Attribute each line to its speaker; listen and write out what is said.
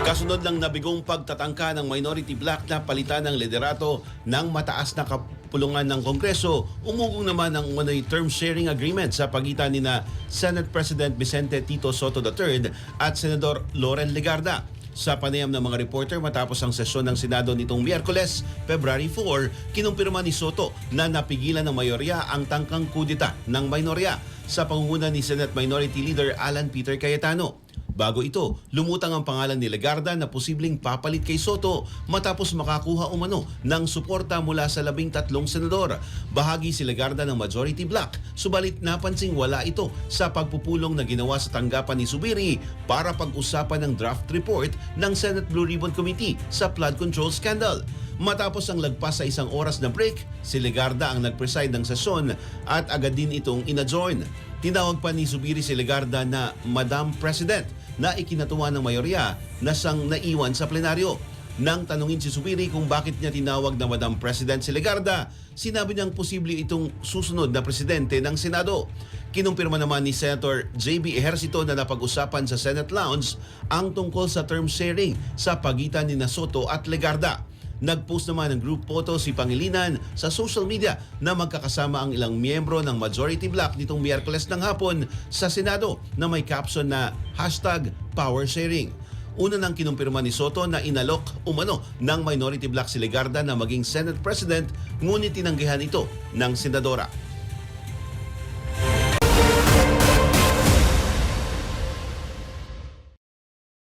Speaker 1: Kasunod ng nabigong pagtatangka ng minority bloc na palitan ng liderato ng mataas na kapulungan ng Kongreso, umugong naman ang umano'y term sharing agreement sa pagitan ni na Senate President Vicente Tito Soto III at Senador Loren Legarda. Sa panayam ng mga reporter matapos ang sesyon ng Senado nitong Miyerkules, February 4, kinumpirma ni Soto na napigilan ng mayorya ang tangkang kudeta ng minorya sa pangunguna ni Senate Minority Leader Alan Peter Cayetano. Bago ito, lumutang ang pangalan ni Legarda na posibleng papalit kay Soto matapos makakuha umano ng suporta mula sa 13 senador. Bahagi si Legarda ng majority bloc, subalit napansing wala ito sa pagpupulong na ginawa sa tanggapan ni Zubiri para pag-usapan ng draft report ng Senate Blue Ribbon Committee sa flood control scandal. Matapos ang lagpas sa isang oras na break, si Legarda ang nag-preside ng sesyon at agad din itong inadjourn. Tinawag pa ni Zubiri si Legarda na Madam President na ikinatuwa ng mayorya na siyang naiwan sa plenaryo. Nang tanungin si Zubiri kung bakit niya tinawag na Madam President si Legarda, sinabi niyang posible itong susunod na presidente ng Senado. Kinumpirma naman ni Senator J.B. Ejercito na napag-usapan sa Senate Lounge ang tungkol sa term sharing sa pagitan ni Soto at Legarda. Nag-post naman ng group photo si Pangilinan sa social media na magkakasama ang ilang miyembro ng majority bloc nitong Miyerkules ng hapon sa Senado na may caption na #PowerSharing. Una nang kinumpirma ni Soto na inalok umano ng minority bloc si Legarda na maging Senate President, ngunit tinanggihan ito ng senadora.